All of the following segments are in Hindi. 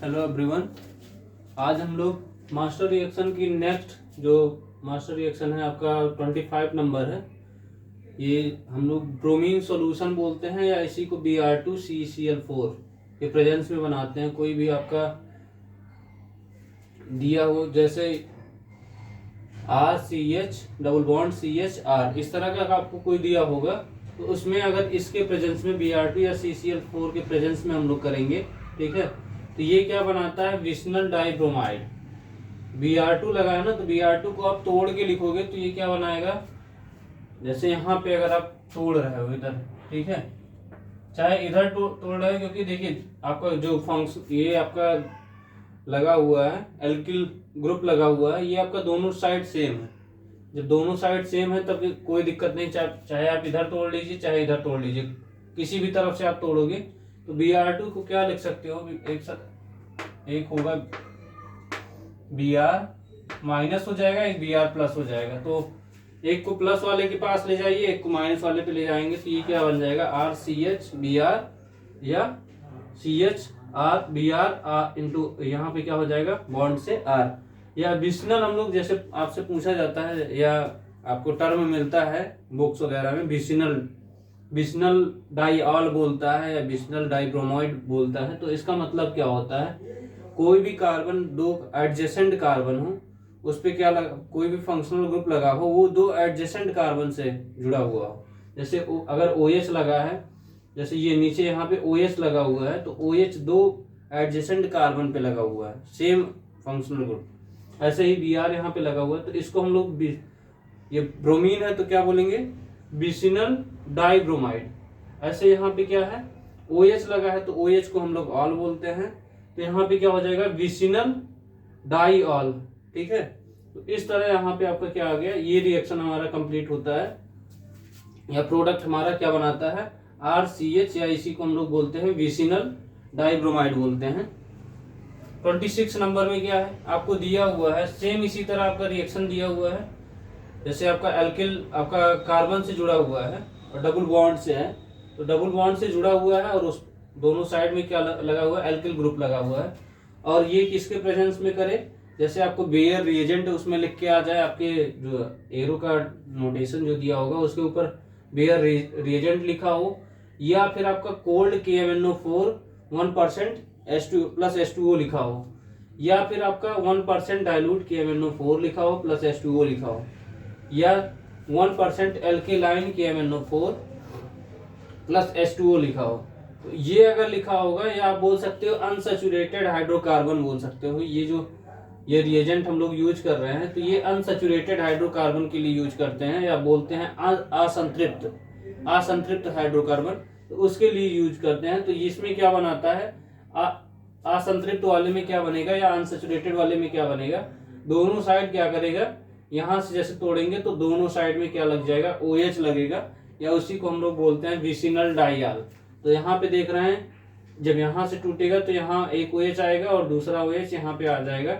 Hello everyone. आज हम लोग मास्टर रिएक्शन की नेक्स्ट जो मास्टर रिएक्शन है आपका 25 नंबर है। ये हम लोग ब्रोमीन सॉल्यूशन बोलते हैं या इसी को Br2CCl4 के प्रेजेंस में बनाते हैं। कोई भी आपका दिया हो जैसे RCH डबल बॉन्ड CHR इस तरह का आपको कोई दिया होगा तो उसमें अगर इसके प्रेजेंस में Br2 या CCl4 के प्रेजेंस में हम लोग करेंगे, ठीक है। तो ये क्या बनाता है, विस्नल डाइब्रोमाइड। Br2 लगा है ना, तो Br2 को आप तोड़ के लिखोगे तो ये क्या बनाएगा, जैसे यहाँ पे अगर आप तोड़ रहे हो इधर, ठीक है, चाहे इधर तोड़ रहे हो, क्योंकि देखिए आपका जो फंक्शन ये आपका लगा हुआ है, एल्किल ग्रुप लगा हुआ है, ये आपका दोनों साइड सेम है। जब दोनों साइड सेम है तब कोई दिक्कत नहीं, चाहे आप इधर तोड़ लीजिए चाहे इधर तोड़ लीजिए, किसी भी तरफ से आप तोड़ोगे तो Br2 को क्या लिख सकते हो, एक होगा Br माइनस हो जाएगा, एक Br प्लस हो जाएगा। तो एक को प्लस वाले के पास ले जाइए, एक को माइनस वाले पे ले जाएंगे तो ये क्या बन जाएगा, RCH Br या CHR Br इंटू यहाँ पे क्या हो जाएगा, बॉन्ड से R। या विस्नल हम लोग जैसे आपसे पूछा जाता है या आपको टर्म मिलता है बुक्स वगैरह में, विस्नल डाइऑल बोलता है या विस्नल डाइब्रोमाइड बोलता है। तो इसका मतलब क्या होता है, कोई भी कार्बन दो एडजेसेंट कार्बन हो उस पे क्या लगा, कोई भी फंक्शनल ग्रुप लगा हो वो दो एडजेसेंट कार्बन से जुड़ा हुआ हो। जैसे अगर OH लगा है, जैसे ये नीचे यहाँ पे OH लगा हुआ है तो OH दो एडजेसेंट कार्बन पे लगा हुआ है, सेम फंक्शनल ग्रुप। ऐसे ही Br यहाँ पे लगा हुआ है तो इसको हम लोग, ये ब्रोमीन है तो क्या बोलेंगे, विसिनल डाइब्रोमाइड। ऐसे यहाँ पे क्या है, OH लगा है तो OH को हम लोग ऑल बोलते हैं, तो यहाँ पे क्या हो जाएगा, विसिनल डाइऑल, ठीक है। तो इस तरह यहाँ पे आपका क्या आ गया, ये रिएक्शन हमारा कंप्लीट होता है या प्रोडक्ट हमारा क्या बनाता है, RCH या इसी को हम लोग बोलते हैं विसिनल डाइब्रोमाइड बोलते हैं। 26 नंबर में क्या है आपको दिया हुआ है, सेम इसी तरह आपका रिएक्शन दिया हुआ है। जैसे आपका एल्किल आपका कार्बन से जुड़ा हुआ है और डबल बॉन्ड से है, तो डबल बॉन्ड से जुड़ा हुआ है और उस दोनों साइड में क्या लगा हुआ है, एल्किल ग्रुप लगा हुआ है। और ये किसके प्रेजेंस में करे, जैसे आपको बेयर रिएजेंट उसमें लिख के आ जाए, आपके जो एरो का नोटेशन जो दिया होगा उसके ऊपर बेयर रिएजेंट लिखा हो, या फिर आपका cold KMnO4 1% H2 plus H2O लिखा हो, या फिर आपका 1% डाइल्यूट KMnO4 लिखा हो प्लस H2O लिखा हो, या 1% एल्केलाइन KMnO4 प्लस H2O लिखा हो। तो ये अगर लिखा होगा, या आप बोल सकते हो अनसैचुरेटेड हाइड्रोकार्बन बोल सकते हो। ये जो ये रिएजेंट हम लोग यूज कर रहे हैं तो ये अनसैचुरेटेड हाइड्रोकार्बन के लिए यूज करते हैं, या बोलते हैं असंतृप्त हाइड्रोकार्बन, तो उसके लिए यूज करते हैं। तो इसमें क्या बनाता है, असंतृप्त वाले में क्या बनेगा या अनसैचुरेटेड वाले में क्या बनेगा, दोनों साइड क्या करेगा, यहाँ से जैसे तोड़ेंगे तो दोनों साइड में क्या लग जाएगा, OH लगेगा, या उसी को हम लोग बोलते हैं विसिनल डाइऑल। तो यहाँ पे देख रहे हैं, जब यहाँ से टूटेगा तो यहाँ एक OH आएगा और दूसरा OH यहाँ पे आ जाएगा,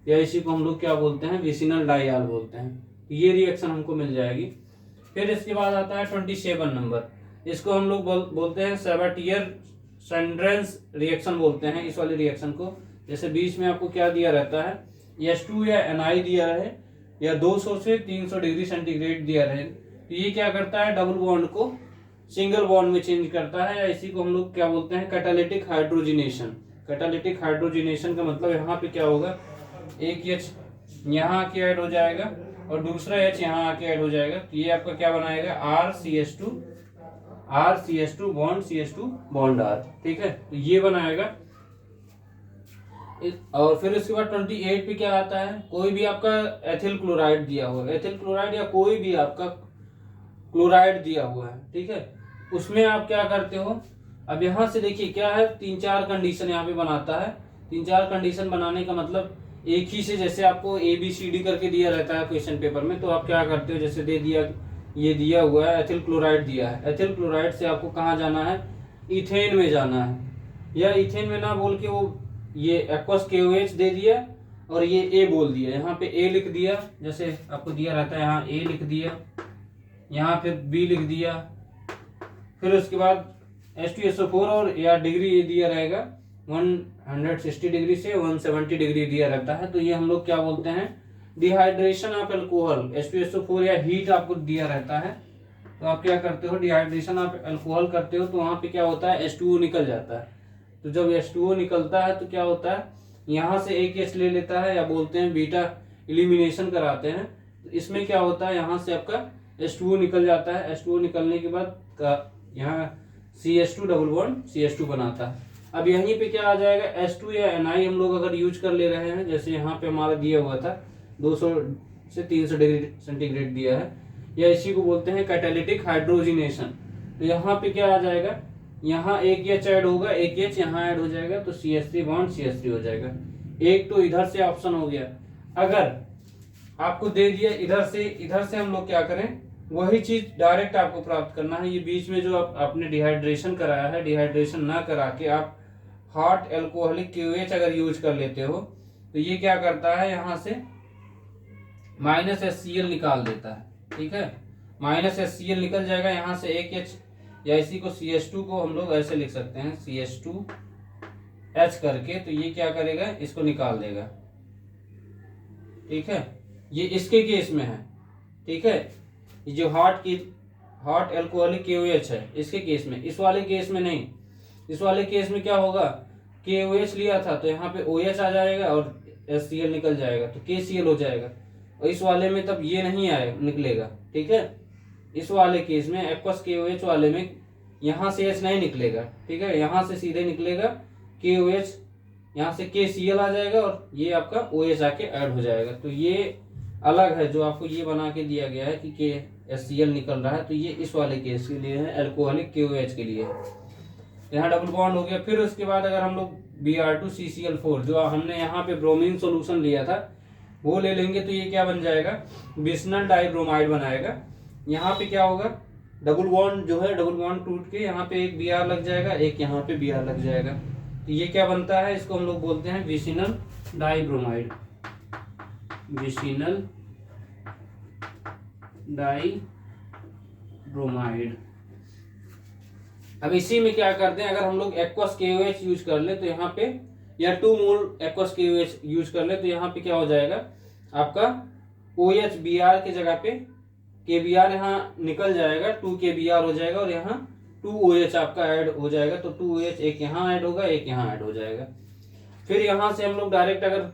या इसी को हम लोग क्या बोलते हैं, विसिनल डाइऑल बोलते हैं। तो ये रिएक्शन हमको मिल जाएगी। फिर इसके बाद आता है 27 नंबर, इसको हम लोग बोलते हैं सेबाटियर सैंड्रेंस रिएक्शन बोलते हैं इस वाले रिएक्शन को। जैसे बीच में आपको क्या दिया रहता है, H2 या Ni दिया रहे, या 200 से 300 डिग्री सेंटीग्रेड दिया रहे, तो ये क्या करता है, डबल बॉन्ड को सिंगल बॉन्ड में चेंज करता है, या इसी को हम लोग क्या बोलते हैं, कैटालिटिक हाइड्रोजिनेशन। कैटालिटिक हाइड्रोजिनेशन का मतलब यहाँ पे क्या होगा, एक H यहाँ आके ऐड हो जाएगा और दूसरा H यहाँ आके ऐड हो जाएगा, तो ये आपका क्या बनाएगा, RCH2 bond CH2 bond R, ठीक है। तो ये बनाएगा। और फिर उसके बाद 28 पे क्या आता है, कोई भी आपका एथिल क्लोराइड दिया हुआ है, एथिल क्लोराइड या कोई भी आपका क्लोराइड दिया हुआ है, ठीक है, उसमें आप क्या करते हो, अब यहाँ से देखिए क्या है, 3-4 कंडीशन यहाँ पे बनाता है। 3-4 कंडीशन बनाने का मतलब एक ही से, जैसे आपको ABCD करके दिया रहता है क्वेश्चन पेपर में, तो आप क्या करते हो, जैसे दे दिया, ये दिया हुआ है एथिल क्लोराइड दिया है, एथिल क्लोराइड से आपको कहाँ जाना है, इथेन में जाना है, या इथेन में ना बोल के वो ये एक्वस KOH दे दिया और ये A बोल दिया, यहाँ पे A लिख दिया, जैसे आपको दिया रहता है यहाँ A लिख दिया, यहाँ फिर B लिख दिया, फिर उसके बाद H2SO4 और या डिग्री ये दिया रहेगा 160 डिग्री से 170 डिग्री दिया रहता है। तो ये हम लोग क्या बोलते हैं, डिहाइड्रेशन ऑफ अल्कोहल H2SO4 या हीट आपको दिया रहता है। तो आप क्या करते हो, डिहाइड्रेशन ऑफ अल्कोहल करते हो तो वहां पे क्या होता है, H2O निकल जाता है। तो जब H2O निकलता है तो क्या होता है, यहाँ से एक H ले लेता है, या बोलते हैं बीटा एलिमिनेशन कराते हैं। तो इसमें क्या होता है, यहाँ से आपका H2O निकल जाता है। H2O निकलने के बाद यहाँ CH2 डबल बॉन्ड CH2 बनाता है। अब यहीं पे क्या आ जाएगा, H2 या Na हम लोग अगर यूज कर ले रहे हैं, जैसे यहाँ पे हमारा दिया हुआ था 200 से 300 डिग्री सेंटीग्रेड दिया है, या इसी को बोलते हैं कैटालिटिक हाइड्रोजिनेशन। तो यहाँ पे क्या आ जाएगा, यहाँ एक H ऐड होगा, एक H यहाँ ऐड हो जाएगा, तो CH3 बॉन्ड CH3 हो जाएगा। एक तो इधर से ऑप्शन हो गया। अगर आपको दे दिया इधर से हम लोग क्या करें, वही चीज डायरेक्ट आपको प्राप्त करना है। ये बीच में जो आपने डिहाइड्रेशन कराया है, डिहाइड्रेशन ना करा के आप हॉट एल्कोहलिक QH अगर यूज कर लेते हो तो ये क्या करता है, यहाँ से -HCl निकाल देता है। ठीक है, -HCl निकल जाएगा, यहाँ से एक H, या इसी को CH2 को हम लोग ऐसे लिख सकते हैं CH2H करके। तो ये क्या करेगा, इसको निकाल देगा। ठीक है, ये इसके केस में है। ठीक है, ये जो हॉट एल्कोहलिक KOH है इसके केस में, इस वाले केस में नहीं। इस वाले केस में क्या होगा, KOH लिया था तो यहाँ पे OH आ जाएगा और HCl निकल जाएगा तो KCl हो जाएगा। और इस वाले में तब ये नहीं आए निकलेगा। ठीक है, इस वाले केस में एक्वस KOH वाले में यहाँ से H नहीं निकलेगा। ठीक है, यहाँ से सीधे निकलेगा KOH, यहाँ से KCl आ जाएगा और ये आपका OH आके ऐड हो जाएगा। तो ये अलग है, जो आपको ये बना के दिया गया है कि HCl निकल रहा है, तो ये इस वाले केस के लिए है, एल्कोहलिक KOH के लिए है। यहाँ डबल बॉन्ड हो गया। फिर उसके बाद अगर हम लोग Br2CCl4 जो हमने यहाँ पे ब्रोमीन सोल्यूशन लिया था वो ले लेंगे, तो ये क्या बन जाएगा, बिस्नल डाइब्रोमाइड बनाएगा। यहाँ पे क्या होगा, डबल बॉन्ड जो है, डबल बॉन्ड टूट के यहाँ पे एक Br लग जाएगा, एक यहाँ पे Br लग जाएगा। तो ये क्या बनता है, इसको हम लोग बोलते हैं विसिनल डाइब्रोमाइड, विसिनल डाइब्रोमाइड। अब इसी में क्या करते हैं, अगर हम लोग एक्वस KOH यूज कर ले तो यहाँ पे, या 2 मोल एक्वस KOH यूज कर ले तो यहाँ पे क्या हो जाएगा, आपका OH Br की जगह पे KBr यहाँ निकल जाएगा, 2 KBr हो जाएगा और यहाँ 2 OH आपका ऐड हो जाएगा। तो 2 OH एक यहाँ ऐड होगा, एक यहाँ ऐड हो जाएगा। फिर यहाँ से हम लोग डायरेक्ट, अगर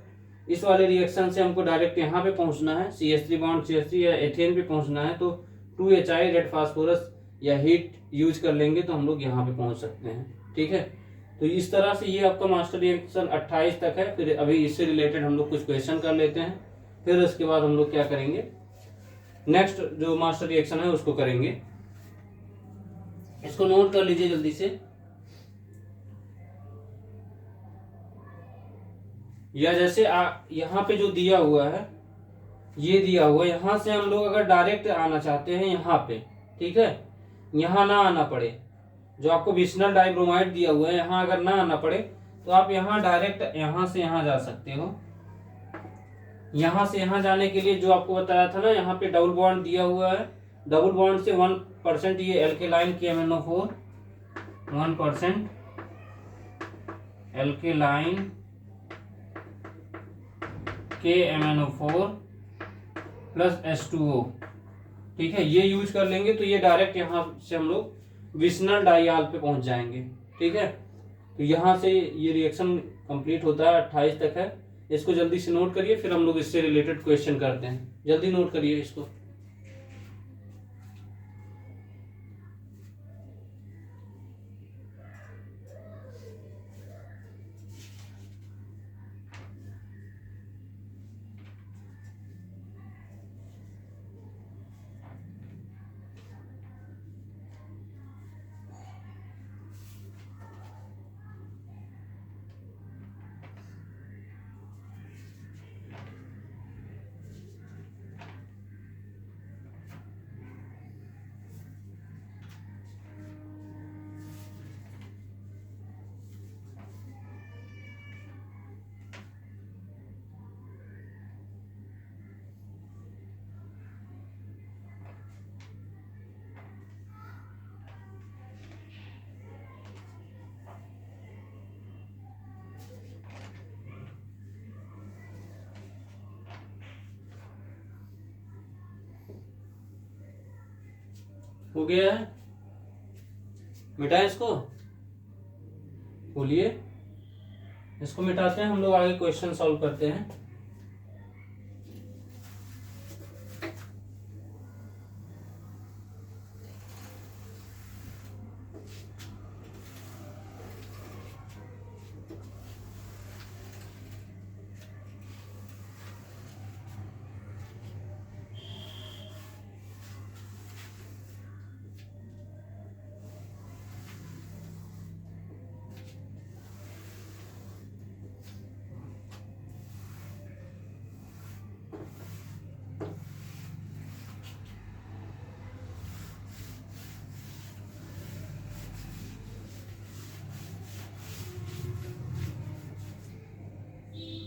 इस वाले रिएक्शन से हमको डायरेक्ट यहाँ पे पहुंचना है, CH3 बॉन्ड CH3 या एथेन पे पहुंचना है, तो 2HI रेड फास्फोरस या हीट यूज कर लेंगे तो हम लोग यहाँ पे पहुंच सकते हैं। ठीक है, तो इस तरह से ये आपका मास्टर रिएक्शन 28 तक है। फिर अभी इससे रिलेटेड हम लोग कुछ क्वेश्चन कर लेते हैं, फिर उसके बाद हम लोग क्या करेंगे, नेक्स्ट जो मास्टर रिएक्शन है उसको करेंगे। इसको नोट कर लीजिए जल्दी से। या जैसे यहाँ पे जो दिया हुआ है, ये दिया हुआ है, यहाँ से हम लोग अगर डायरेक्ट आना चाहते हैं यहाँ पे, ठीक है, यहाँ ना आना पड़े, जो आपको विसिनल डाइब्रोमाइड दिया हुआ है यहाँ अगर ना आना पड़े तो आप यहाँ डायरेक्ट यहाँ से यहाँ जा सकते हो। यहाँ से यहाँ जाने के लिए जो आपको बताया था ना, यहाँ पे डबल बॉन्ड दिया हुआ है, डबल बॉन्ड से 1% ये alkaline KMnO4, 1% alkaline KMnO4 plus H2O। ठीक है, ये यूज कर लेंगे तो ये डायरेक्ट यहाँ से हम लोग विसिनल डाइयाल पे पहुंच जाएंगे। ठीक है, तो यहाँ से ये रिएक्शन कंप्लीट होता है, 28 तक है। इसको जल्दी से नोट करिए, फिर हम लोग इससे रिलेटेड क्वेश्चन करते हैं। जल्दी नोट करिए इसको। हो गया है, मिटाएं इसको, बोलिए। इसको मिटाते हैं, हम लोग आगे क्वेश्चन सॉल्व करते हैं।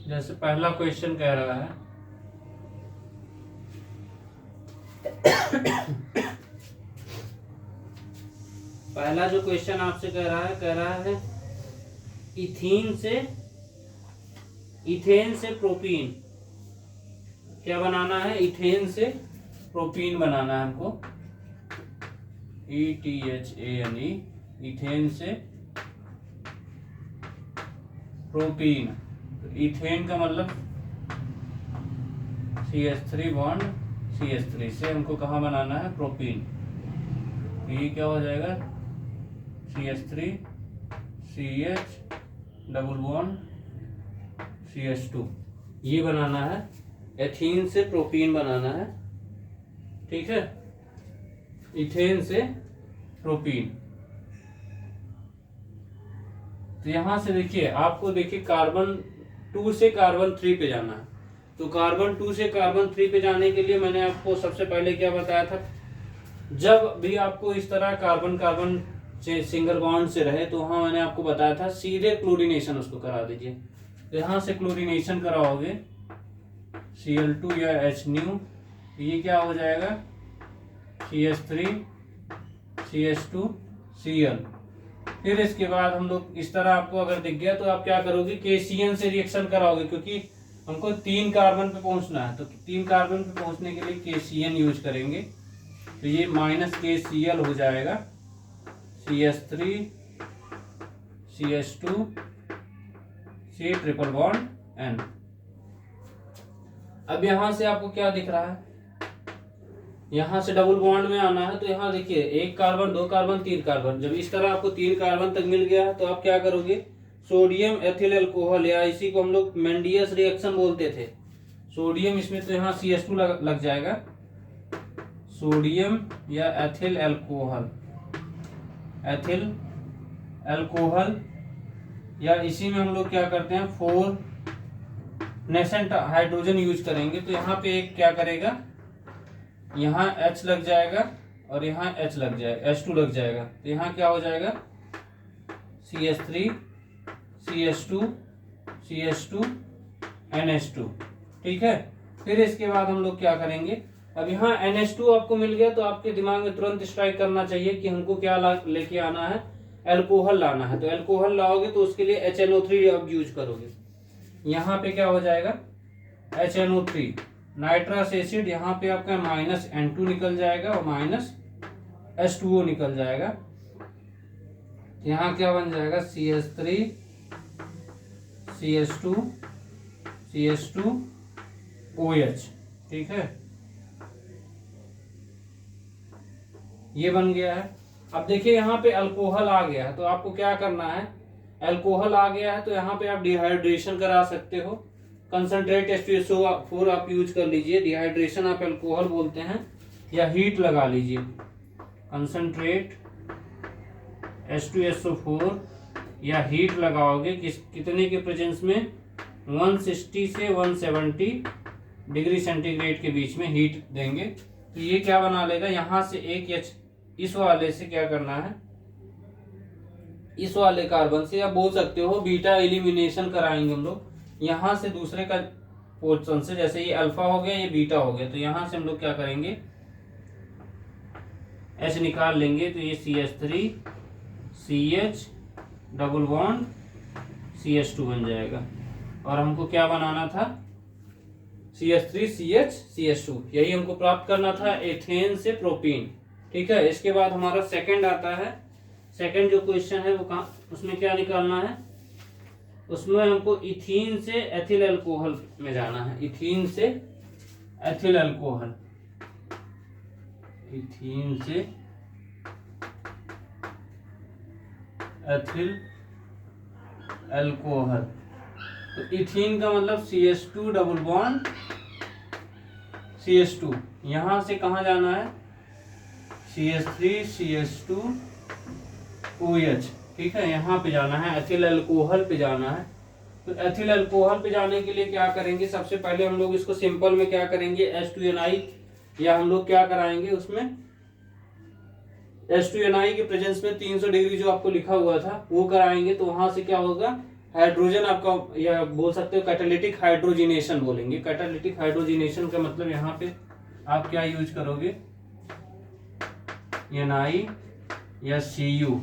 जैसे पहला क्वेश्चन कह रहा है पहला जो क्वेश्चन आपसे कह रहा है इथेन से प्रोपीन क्या बनाना है, इथेन से प्रोपीन बनाना है हमको, ETHANE, इथेन से प्रोपीन। इथेन का मतलब CH3 बॉन्ड CH3 से हमको कहाँ बनाना है, प्रोपीन। ये क्या हो जाएगा, CH3 CH double bond CH2, ये बनाना है, एथीन से प्रोपीन बनाना है, ठीक है, इथेन से प्रोपीन। तो यहां से देखिए, आपको देखिए कार्बन 2 से कार्बन 3 पे जाना है। तो कार्बन 2 से कार्बन 3 पे जाने के लिए मैंने आपको सबसे पहले क्या बताया था, जब भी आपको इस तरह कार्बन कार्बन से सिंगल बॉन्ड से रहे तो वहां मैंने आपको बताया था सीधे क्लोरीनेशन उसको करा दीजिए। तो यहां से क्लोरीनेशन कराओगे Cl2 या HNu, ये क्या हो जाएगा CH3 CH2 Cl। फिर इसके बाद हम लोग इस तरह आपको अगर दिख गया तो आप क्या करोगे, KCN से रिएक्शन कराओगे, क्योंकि हमको 3 कार्बन पे पहुंचना है। तो 3 कार्बन पे पहुंचने के लिए KCN यूज करेंगे। तो ये -KCl हो जाएगा, CH3 CH2 C triple bond N। अब यहां से आपको क्या दिख रहा है, यहां से डबल बॉन्ड में आना है। तो यहां देखिए 1 कार्बन 2 कार्बन 3 कार्बन, जब इस तरह आपको 3 कार्बन तक मिल गया तो आप क्या करोगे, सोडियम एथिल अल्कोहल, या इसी को हम लोग मेंडियस रिएक्शन बोलते थे, सोडियम इसमें तो यहाँ CH2 लग जाएगा, सोडियम या एथिल अल्कोहल, या इसी में हम लोग क्या करते हैं 4 नेसेंट हाइड्रोजन यूज करेंगे। तो यहाँ पे एक क्या करेगा, यहाँ H लग जाएगा और यहाँ H लग जाएगा, H2 लग जाएगा। तो यहाँ क्या हो जाएगा CH3 CH2 CH2 NH2, ठीक है। फिर इसके बाद हम लोग क्या करेंगे, अब यहाँ NH2 आपको मिल गया तो आपके दिमाग में तुरंत स्ट्राइक करना चाहिए कि हमको क्या लेके आना है, अल्कोहल लाना है। तो अल्कोहल लाओगे तो उसके लिए HNO3 आप यूज करोगे। यहाँ पे क्या हो जाएगा HNO3, नाइट्रस एसिड, यहाँ पे आपका -N2 निकल जाएगा और -H2O निकल जाएगा। यहाँ क्या बन जाएगा CH3 CH2 CH2 OH, ठीक है, ये बन गया है। अब देखिए यहाँ पे अल्कोहल आ गया है, तो आपको क्या करना है, अल्कोहल आ गया है तो यहाँ पे आप डिहाइड्रेशन करा सकते हो, कंसंट्रेट H2SO4 आप यूज कर लीजिए, डिहाइड्रेशन आप अल्कोहल बोलते हैं, या हीट लगा लीजिए, कंसंट्रेट H2SO4 या हीट लगाओगे कितने के प्रेजेंस में, 160 से 170 डिग्री सेंटीग्रेड के बीच में हीट देंगे। तो ये क्या बना लेगा, यहाँ से एक H, इस वाले से क्या करना है, इस वाले कार्बन से, या बोल सकते हो बीटा एलिमिनेशन कराएंगे हम लोग, यहाँ से दूसरे का पोर्शन से, जैसे ये अल्फा हो गया ये बीटा हो गया, तो यहाँ से हम लोग क्या करेंगे H निकाल लेंगे। तो ये CH3 CH double bond CH2 बन जाएगा। और हमको क्या बनाना था, CH3 CH CH2, यही हमको प्राप्त करना था, एथेन से प्रोपीन। ठीक है। इसके बाद हमारा सेकंड आता है। सेकंड जो क्वेश्चन है वो कहाँ, उसमें क्या निकालना है, उसमें हमको इथीन से एथिल अल्कोहल में जाना है। इथीन से एथिल अल्कोहल, इथीन से एथिल अल्कोहल। तो इथीन का मतलब CH2 डबल बॉन्ड CH2, यहां से कहां जाना है, CH3 CH2 OH, ठीक है, यहाँ पे जाना है, एथिल अल्कोहल पे जाना है। तो एथिल अल्कोहल पे जाने के लिए क्या करेंगे, सबसे पहले हम लोग इसको सिंपल में क्या करेंगे, H2NI, या हम लोग क्या कराएंगे उसमें H2NI के प्रेजेंस में 300 डिग्री जो आपको लिखा हुआ था वो कराएंगे। तो वहां से क्या होगा, हाइड्रोजन आपका, या बोल सकते हो कैटालिटिक हाइड्रोजिनेशन बोलेंगे। कैटालिटिक हाइड्रोजिनेशन का मतलब यहाँ पे आप क्या यूज करोगे, NI या Cu,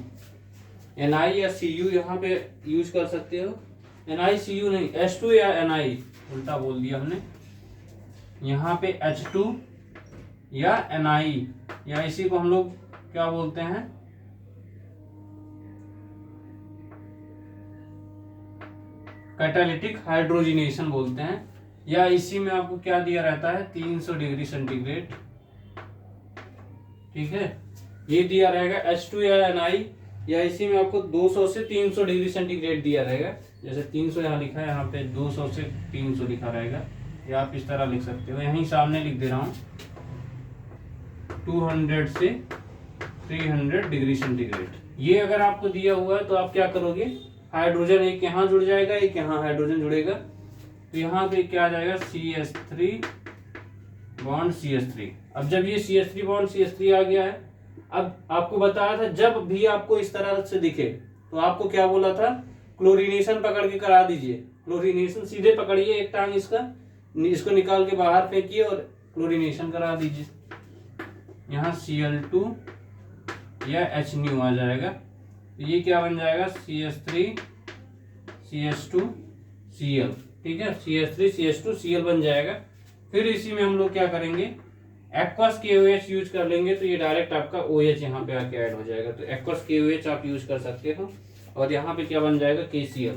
NI या Cu यहाँ पे यूज कर सकते हो। NI Cu नहीं, H2 या NI, उल्टा बोल दिया हमने। यहाँ पे H2 या NI, या इसी को हम लोग क्या बोलते हैं, कैटालिटिक हाइड्रोजिनेशन बोलते हैं। या इसी में आपको क्या दिया रहता है, 300 डिग्री सेंटीग्रेड, ठीक है, ये दिया रहेगा H2 या NI, या इसी में आपको 200 से 300 डिग्री सेंटीग्रेड दिया रहेगा। जैसे 300 यहाँ लिखा है, यहाँ पे 200 से 300 लिखा रहेगा, या आप इस तरह लिख सकते हो, यहीं सामने लिख दे रहा हूँ, 200 से 300 डिग्री सेंटीग्रेड। ये अगर आपको दिया हुआ है तो आप क्या करोगे, हाइड्रोजन एक यहाँ जुड़ जाएगा, एक यहाँ हाइड्रोजन जुड़ेगा, तो यहाँ पे क्या आ जाएगा, CH3 बॉन्ड CH3। अब जब ये CH3 बॉन्ड CH3 आ गया है, अब आपको बताया था जब भी आपको इस तरह से दिखे तो आपको क्या बोला था, क्लोरीनेशन पकड़ के करा दीजिए। क्लोरीनेशन सीधे पकड़िए एक टांग इसका, इसको निकाल के बाहर फेंकिए और क्लोरीनेशन करा दीजिए। यहाँ Cl2 या HNu आ जाएगा, तो ये क्या बन जाएगा, CH3 CH2 Cl, ठीक है, CH3 CH2 Cl बन जाएगा। फिर इसी में हम लोग क्या करेंगे, एक्वस KOH यूज कर लेंगे, तो ये डायरेक्ट आपका OH यहाँ पे आके ऐड हो जाएगा। तो एक्वस KOH आप यूज कर सकते हो, और यहाँ पे क्या बन जाएगा, KCl।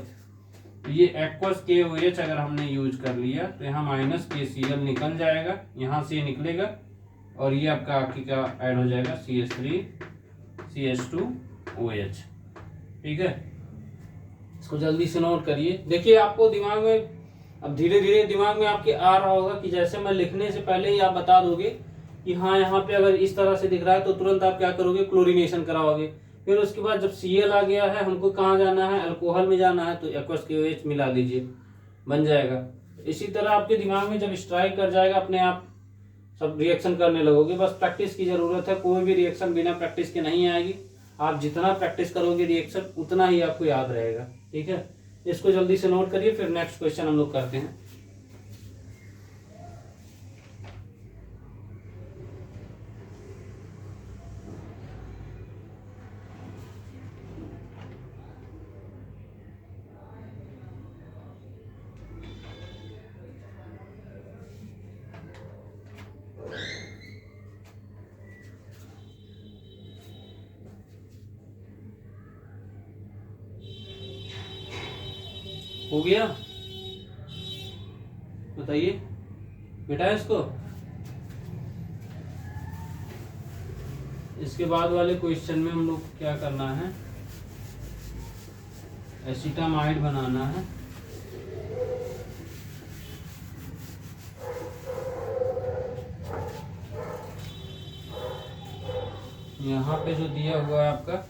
तो ये एक्वस KOH अगर हमने यूज कर लिया तो यहाँ माइनस KCl निकल जाएगा, यहाँ से निकलेगा, और ये आपका आखिर का ऐड हो जाएगा CH3 CH2 OH, ठीक है। इसको जल्दी से नोट करिए। देखिए आपको दिमाग में अब धीरे धीरे दिमाग में आपके आ रहा होगा कि जैसे मैं लिखने से पहले ही आप बता दोगे कि हाँ यहाँ पे अगर इस तरह से दिख रहा है तो तुरंत आप क्या करोगे, क्लोरीनेशन कराओगे। फिर उसके बाद जब Cl आ गया है, हमको कहाँ जाना है, अल्कोहल में जाना है, तो एक्वस KOH मिला लीजिए, बन जाएगा। इसी तरह आपके दिमाग में जब स्ट्राइक कर जाएगा, अपने आप सब रिएक्शन करने लगोगे। बस प्रैक्टिस की जरूरत है, कोई भी रिएक्शन बिना प्रैक्टिस के नहीं आएगी। आप जितना प्रैक्टिस करोगे रिएक्शन, उतना ही आपको याद रहेगा, ठीक है। इसको जल्दी से नोट करिए, फिर नेक्स्ट क्वेश्चन हम लोग करते हैं। हो गया, बताइए बेटा इसको। इसके बाद वाले क्वेश्चन में हम लोग क्या करना है, एसिटामाइड बनाना है। यहाँ पे जो दिया हुआ है आपका,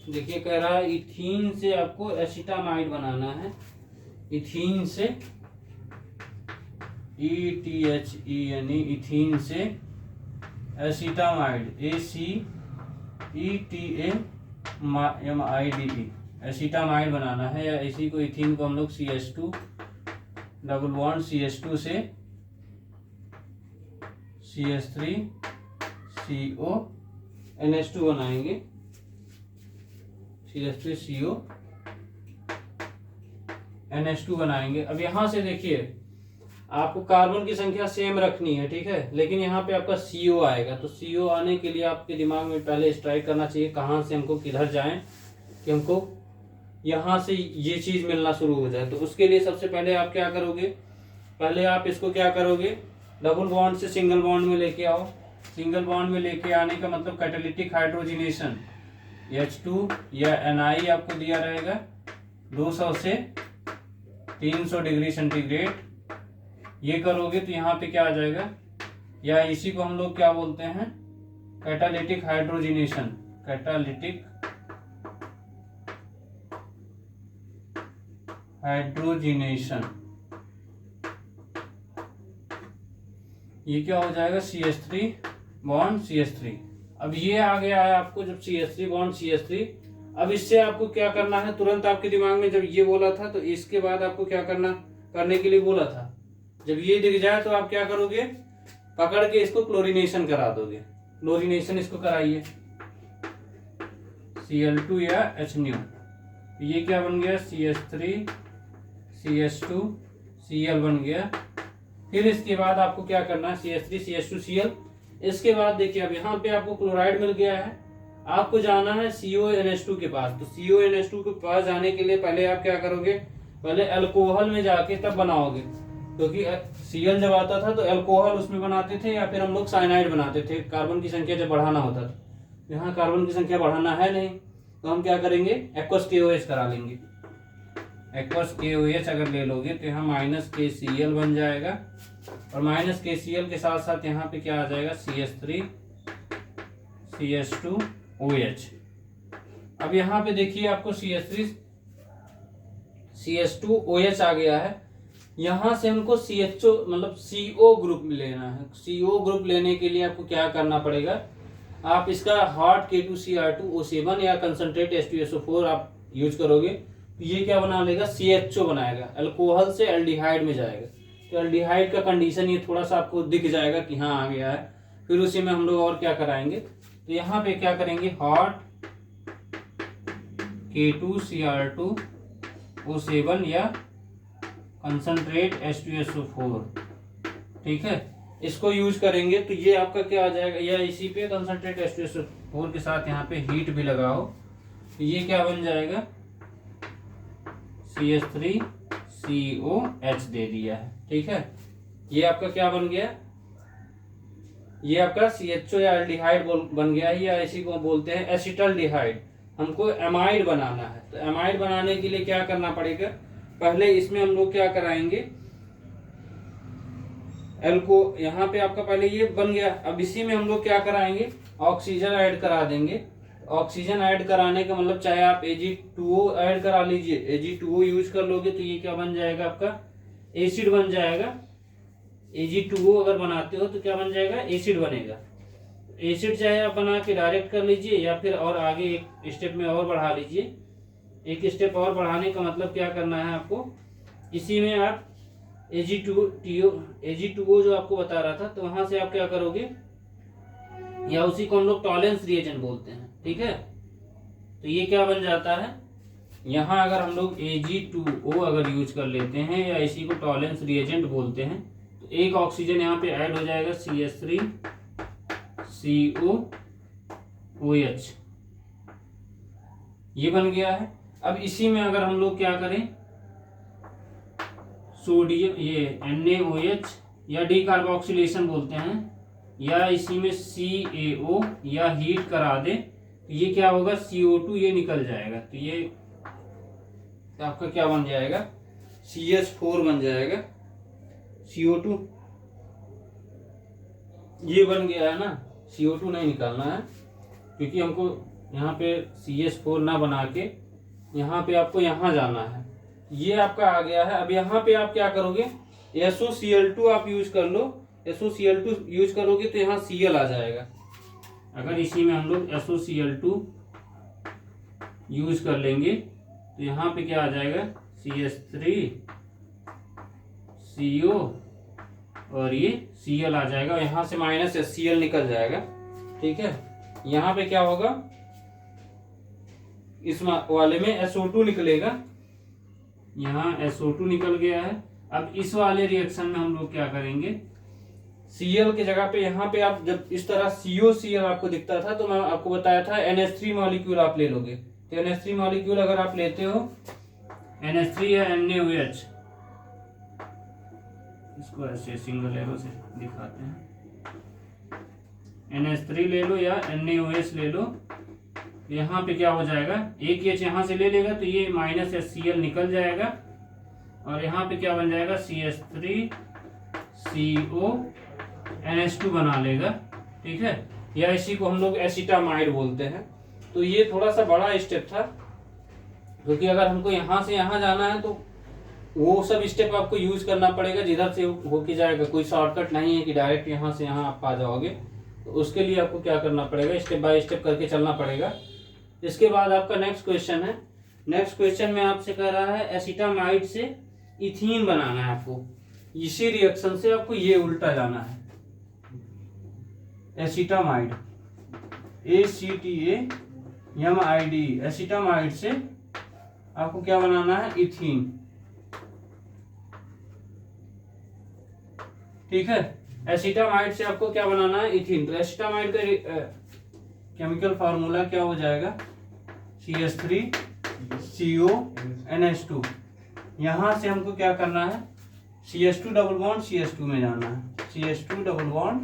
देखिए कह रहा है इथीन से आपको एसिटामाइड बनाना है। इथीन से ETHENE, इथीन से एसिटामाइड ACETAMIDE, एसिटामाइड बनाना है। या इसी को इथीन को हम लोग CH2 डबल बॉन्ड CH2 से CH3 CO NH2 बनाएंगे। CH3CO NH2 बनाएंगे। अब यहाँ से देखिए आपको कार्बन की संख्या सेम रखनी है, ठीक है, लेकिन यहाँ पे आपका CO आएगा। तो CO आने के लिए आपके दिमाग में पहले स्ट्राइक करना चाहिए कहाँ से हमको किधर जाएं कि हमको यहाँ से ये चीज मिलना शुरू हो जाए। तो उसके लिए सबसे पहले आप क्या करोगे, पहले आप इसको क्या करोगे, डबल बॉन्ड से सिंगल बॉन्ड में लेके आओ। सिंगल बॉन्ड में लेके आने का मतलब कैटालिटिक हाइड्रोजिनेशन H2 या Na आपको दिया रहेगा 200 से 300 डिग्री सेंटीग्रेड। ये करोगे तो यहाँ पे क्या आ जाएगा, या इसी को हम लोग क्या बोलते हैं, कैटालिटिक हाइड्रोजिनेशन। कैटालिटिक हाइड्रोजिनेशन ये क्या हो जाएगा, CH3 बॉन्ड CH3। अब ये आ गया है आपको जब CH3 बॉन्ड CH3। अब इससे आपको क्या करना है, तुरंत आपके दिमाग में जब ये बोला था तो इसके बाद आपको क्या करने के लिए बोला था, जब ये दिख जाए तो आप क्या करोगे, पकड़ के इसको क्लोरीनेशन करा दोगे। क्लोरीनेशन इसको कराइए, Cl2 या HNO। ये क्या बन गया, CH3 CH2 Cl बन गया। फिर इसके बाद आपको क्या करना है, CH3 CH2 Cl। इसके बाद देखिए अब यहाँ पे आपको क्लोराइड मिल गया है, आपको जाना है CONH2 के पास। तो CONH2 के पास जाने के लिए पहले आप क्या करोगे, पहले अल्कोहल में जाके तब बनाओगे, क्योंकि Cl जब आता था तो अल्कोहल उसमें बनाते थे या फिर हम लोग साइनाइड बनाते थे, कार्बन की संख्या जब बढ़ाना होता था। यहाँ कार्बन की संख्या बढ़ाना है नहीं, तो हम क्या करेंगे, एक्वस KOH करा लेंगे। एक्वस KOH अगर ले लोगे तो यहाँ -KCl बन जाएगा, और -KCl के साथ साथ यहाँ पे क्या आ जाएगा, CH3 CH2OH। अब यहाँ पे देखिए आपको CH3 CH2OH आ गया है। यहाँ से हमको CHO मतलब CO ग्रुप लेना है। CO ग्रुप लेने के लिए आपको क्या करना पड़ेगा, आप इसका हॉट K2Cr2O7 या कंसंट्रेट H2SO4 आप यूज करोगे तो ये क्या बना लेगा, CHO बनाएगा, अल्कोहल से एल्डिहाइड में जाएगा। तो एल्डिहाइड का कंडीशन ये थोड़ा सा आपको दिख जाएगा कि हाँ आ गया है। फिर उसी में हम लोग और क्या कराएंगे, तो यहाँ पे क्या करेंगे, हॉट K2Cr2O7 या कंसंट्रेट H2SO4, ठीक है, इसको यूज करेंगे। तो ये आपका क्या आ जाएगा, या इसी पे कंसंट्रेट H2SO4 के साथ यहाँ पे हीट भी लगाओ तो ये क्या बन जाएगा, CH3COH दे दिया है, ठीक है। ये आपका क्या बन गया, ये आपका CHO या एल्डिहाइड बन गया है, या इसी को बोलते हैं एसिटल्डिहाइड। हमको एमाइड बनाना है, तो एमाइड बनाने के लिए क्या करना पड़ेगा, पहले इसमें हम लोग क्या कराएंगे, यहाँ पे आपका पहले ये बन गया। अब इसी में हम लोग क्या कराएंगे, ऑक्सीजन ऐड करा देंगे। ऑक्सीजन ऐड कराने का मतलब चाहे आप Ag2O ऐड करा लीजिए, Ag2O यूज कर लोगे तो ये क्या बन जाएगा, आपका एसिड बन जाएगा। Ag2O अगर बनाते हो तो क्या बन जाएगा, एसिड बनेगा। एसिड चाहे आप बना के डायरेक्ट कर लीजिए या फिर और आगे एक स्टेप में और बढ़ा लीजिए। एक स्टेप और बढ़ाने का मतलब क्या करना है आपको, इसी में आप Ag2O जो आपको बता रहा था, तो वहां से आप क्या करोगे, या उसी को हम लोग टॉलेंस रिएजेंट बोलते हैं, ठीक है। तो ये क्या बन जाता है, यहाँ अगर हम लोग Ag2O अगर यूज कर लेते हैं या इसी को टॉलेंस रिएजेंट बोलते हैं, तो एक ऑक्सीजन यहाँ पे ऐड हो जाएगा, CH3COOH, ये बन गया है। अब इसी में अगर हम लोग क्या करें, सोडियम ये NaOH या डीकार्बोक्सिलेशन बोलते हैं, या इसी में CaO या हीट करा दे तो ये क्या होगा, CO2 ये निकल जाएगा। तो ये आपका क्या बन जाएगा, CH4 बन जाएगा। CO2 ये बन गया है ना, CO2 नहीं निकालना है, क्योंकि हमको यहाँ पे CH4 ना बना के यहाँ पे आपको यहाँ जाना है। ये आपका आ गया है। अब यहाँ पे आप क्या करोगे, SOCl2 आप यूज कर लो। SOCl2 यूज करोगे तो यहाँ Cl आ जाएगा। अगर इसी में हम लोग SOCl2 यूज कर लेंगे तो यहाँ पे क्या आ जाएगा, CH3CO और ये Cl आ जाएगा, यहाँ से -HCl निकल जाएगा, ठीक है। यहाँ पे क्या होगा, इस वाले में SO2 निकलेगा, यहाँ SO2 निकल गया है। अब इस वाले रिएक्शन में हम लोग क्या करेंगे, Cl की जगह पे यहाँ पे आप जब इस तरह COCl आपको दिखता था तो मैं आपको बताया था NH3 मॉलिक्यूल आप ले लोगे। तो NH3 मॉलिक्यूल अगर आप लेते हो, NH3 या NaOH, इसको ऐसे सिंगल एरो से दिखाते हैं, NH3 ले लो या NaOH ले लो। यहाँ पे क्या हो जाएगा, एक H यहाँ से ले लेगा तो ये माइनस HCl निकल जाएगा और यहाँ पे क्या बन जाएगा, CH3CO NH2 बना लेगा। ठीक है, या इसी को हम लोग एसिटामाइड बोलते हैं। तो ये थोड़ा सा बड़ा स्टेप था, क्योंकि अगर हमको यहाँ से यहाँ जाना है तो वो सब स्टेप आपको यूज करना पड़ेगा जिधर से होके जाएगा। कोई शॉर्टकट नहीं है कि डायरेक्ट यहाँ से यहाँ आप आ जाओगे। तो उसके लिए आपको क्या करना पड़ेगा, स्टेप बाय स्टेप करके चलना पड़ेगा। इसके बाद आपका नेक्स्ट क्वेश्चन है। नेक्स्ट क्वेश्चन में आपसे कह रहा है एसिटामाइड से इथीन बनाना है आपको। इसी रिएक्शन से आपको ये उल्टा जाना है, एसिटामाइड ACTAMID, एसिटामाइड से आपको क्या बनाना है, इथीन। ठीक है, एसिटामाइड से आपको क्या बनाना है, इथीन। तो एसिटामाइड का केमिकल फार्मूला क्या हो जाएगा, CH3CO NH2। यहां से हमको क्या करना है, CH2 डबल बॉन्ड CH2 में जाना है, CH2 डबल बॉन्ड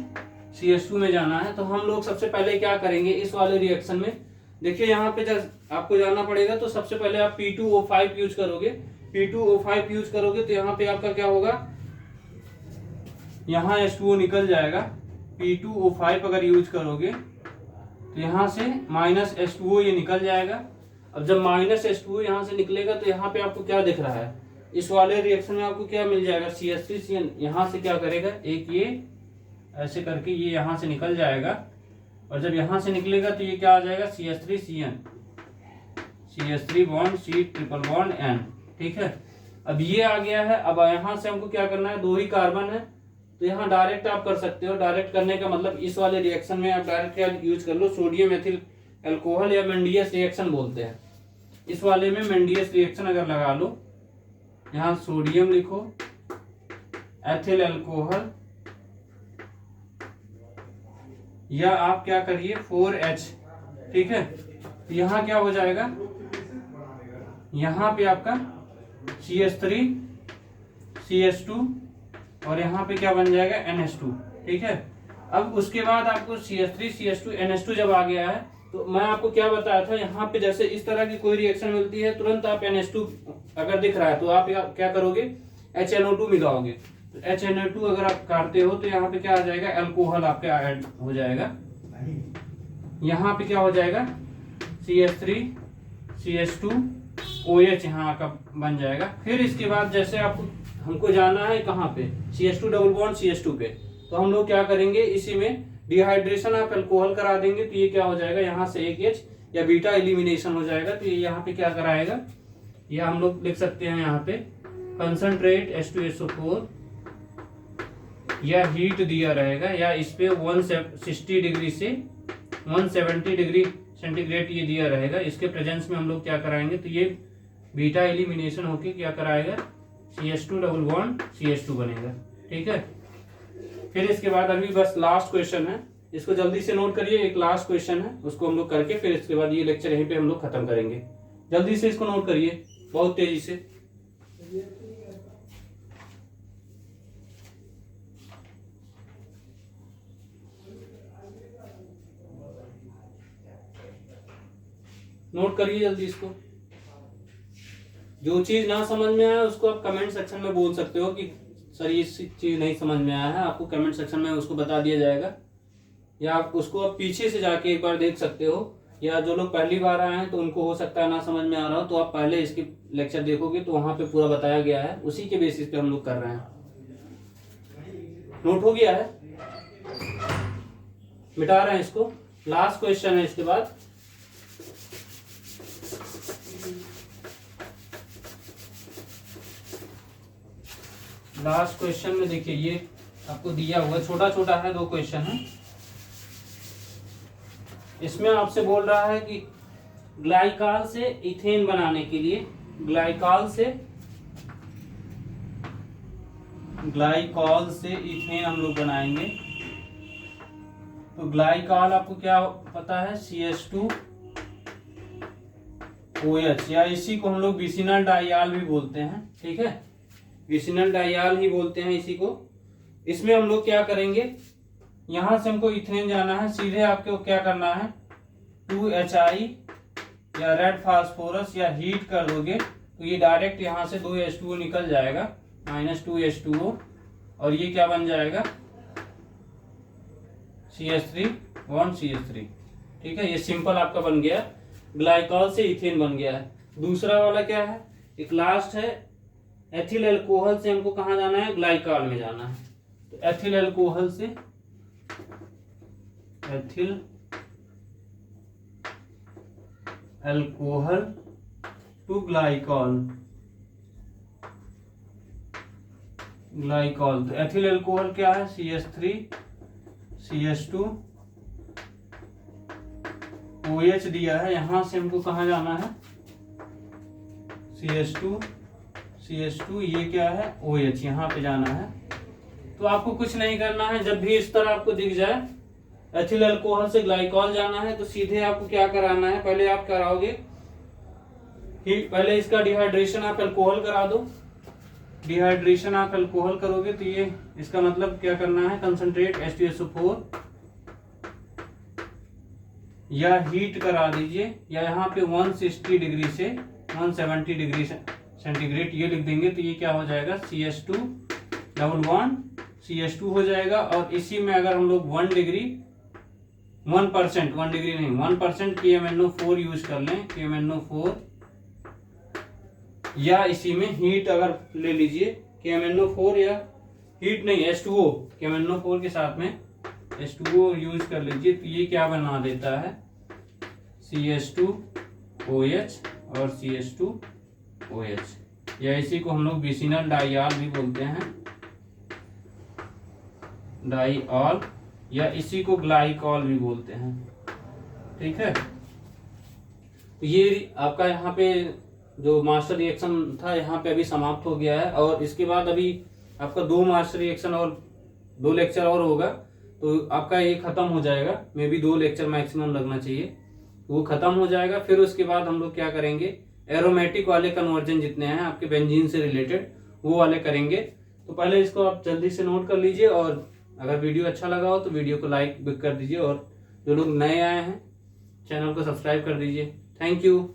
CH2 में जाना है। तो हम लोग सबसे पहले क्या करेंगे, इस वाले रिएक्शन में देखिए यहाँ पे जब आपको जाना पड़ेगा तो सबसे पहले आप P2O5 यूज करोगे। P2O5 यूज करोगे तो यहाँ पे आपका क्या होगा, यहाँ H2O निकल जाएगा। P2O5 अगर यूज करोगे तो यहाँ से माइनस H2O ये निकल जाएगा। अब जब माइनस H2O यहाँ से निकलेगा तो यहाँ पे आपको क्या दिख रहा है, इस वाले रिएक्शन में आपको क्या मिल जाएगा, CH3CN। यहाँ से क्या करेगा, एक ये ऐसे करके ये यहाँ से निकल जाएगा और जब यहाँ से निकलेगा तो ये क्या आ जाएगा, CH3CN, CH3 bond C triple bond N। ठीक है, अब ये आ गया है। अब यहाँ से हमको क्या करना है, दो ही कार्बन है तो यहाँ डायरेक्ट आप कर सकते हो। डायरेक्ट करने का मतलब इस वाले रिएक्शन में आप डायरेक्ट क्या यूज कर लो, सोडियम एथिल अल्कोहल या मेंडियस रिएक्शन बोलते हैं। इस वाले में मेंडियस रिएक्शन अगर लगा लो, यहाँ सोडियम लिखो, एथिल अल्कोहल, या आप क्या करिए 4H। ठीक है, तो यहाँ क्या हो जाएगा, यहाँ पे आपका CH3 CH2 और यहाँ पे क्या बन जाएगा, NH2। ठीक है, अब उसके बाद आपको CH3 CH2 NH2 जब आ गया है तो मैं आपको क्या बताया था, यहाँ पे जैसे इस तरह की कोई रिएक्शन मिलती है तुरंत आप NH2 अगर दिख रहा है तो आप क्या करोगे, HNO2 मिलाओगे। तो HNO2 अगर आप काटते हो तो यहाँ पे क्या आ जाएगा, अल्कोहल आपका ऐड हो जाएगा। यहाँ पे क्या हो जाएगा, CH3 CH2 OH यहाँ का बन जाएगा। फिर इसके बाद जैसे आपको हमको जाना है कहाँ पे, CH2 डबल बॉन्ड CH2 पे, तो हम लोग क्या करेंगे, इसी में डिहाइड्रेशन आप अल्कोहल करा देंगे तो ये क्या हो जाएगा, यहाँ से एक H या बीटा एलिमिनेशन हो जाएगा। तो ये यहाँ पे क्या कराएगा, या हम लोग लिख सकते हैं यहाँ पे कंसंट्रेट H2SO4, या हीट दिया रहेगा, या इस पे 160 डिग्री से 170 डिग्री सेंटीग्रेड ये दिया रहेगा। इसके प्रेजेंस में हम लोग क्या कराएंगे, तो ये बीटा एलिमिनेशन होके क्या कराएगा, CH2 डबल बॉन्ड CH2 बनेगा। ठीक है, फिर इसके बाद अभी बस लास्ट क्वेश्चन है, इसको जल्दी से नोट करिए। एक लास्ट क्वेश्चन है, उसको हम लोग करके फिर इसके बाद ये लेक्चर यहीं पे हम लोग खत्म करेंगे। जल्दी से इसको नोट करिए, बहुत तेजी से। नोट करिए जल्दी इसको। जो चीज ना समझ में आया उसको आप कमेंट सेक्शन में बोल सकते हो कि सर ये चीज नहीं समझ में आया है, आपको कमेंट सेक्शन में उसको बता दिया जाएगा, या आप उसको आप पीछे से जाके एक बार देख सकते हो। या जो लोग पहली बार आए हैं तो उनको हो सकता है ना समझ में आ रहा हो, तो आप पहले इसके लेक्चर देखोगे तो वहां पे पूरा बताया गया है, उसी के बेसिस पे हम लोग कर रहे हैं। नोट हो गया है, मिटा रहे हैं इसको। लास्ट क्वेश्चन है इसके बाद। लास्ट क्वेश्चन में देखिए ये आपको दिया हुआ छोटा छोटा है, 2 क्वेश्चन है। इसमें आपसे बोल रहा है कि ग्लाइकॉल से इथेन बनाने के लिए, ग्लाइकॉल से इथेन हम लोग बनाएंगे। तो ग्लाइकॉल आपको क्या पता है, CH2OH, या इसी को हम लोग विसिनल डाइयाल भी बोलते हैं। ठीक है, विसिनल डाइयाल ही बोलते हैं इसी को। इसमें हम लोग क्या करेंगे, यहां से हमको इथेन जाना है, सीधे आपको क्या करना है, 2HI या रेड फास्फोरस या हीट कर दोगे तो ये डायरेक्ट यहाँ से 2H2O निकल जाएगा, -2H2O, और ये क्या बन जाएगा, CH3 1CH3। ठीक है, ये सिंपल आपका बन गया, ग्लाइकॉल से इथेन बन गया है। दूसरा वाला क्या है, एक लास्ट है, एथिल अल्कोहल से हमको कहाँ जाना है, ग्लाइकॉल में जाना है। तो एथिल अल्कोहल से, ethyl alcohol to glycol, glycol. तो एथिल अल्कोहल क्या है, CH3 CH2 OH दिया है, यहां से हमको कहाँ जाना है, CH2 ये क्या है, OH, यहाँ पे जाना है। तो आपको कुछ नहीं करना है, जब भी इस तरह आपको दिख जाए एथिल अल्कोहल से ग्लाइकॉल जाना है तो सीधे आपको क्या कराना है, पहले आप कराओगे पहले इसका डिहाइड्रेशन आप अल्कोहल करा दो। डिहाइड्रेशन आप अल्कोहल करोगे तो ये इसका मतलब क्या करना है, कंसंट्रेट H2SO4, या हीट करा दीजिए, या यहाँ पे 160 डिग्री से 170 डिग्री सेंटीग्रेड ये लिख देंगे तो ये क्या हो जाएगा, CH2 हो जाएगा। और इसी में अगर हम लोग 1% नहीं 1% KMnO4 यूज कर लें, KMnO4, या इसी में हीट अगर ले लीजिए KMnO4, या हीट नहीं H2O, KMnO4 के साथ में H2O यूज कर लीजिए तो ये क्या बना देता है, CH2OH और CH2OH, या इसी को हम लोग विसिनल डाइयाल भी बोलते हैं, डाइऑल, या इसी को ग्लाइकॉल भी बोलते हैं। ठीक है, तो ये आपका यहाँ पे जो मास्टर रिएक्शन था यहाँ पे अभी समाप्त हो गया है। और इसके बाद अभी आपका 2 मास्टर रिएक्शन और 2 लेक्चर और होगा, तो आपका ये खत्म हो जाएगा। मे बी 2 लेक्चर मैक्सिमम लगना चाहिए, वो खत्म हो जाएगा। फिर उसके बाद हम लोग क्या करेंगे, एरोमेटिक वाले कन्वर्जन जितने हैं आपके बेंजीन से रिलेटेड वो वाले करेंगे। तो पहले इसको आप जल्दी से नोट कर लीजिए, और अगर वीडियो अच्छा लगा हो तो वीडियो को लाइक भी कर दीजिए, और जो लोग नए आए हैं चैनल को सब्सक्राइब कर दीजिए। Thank you.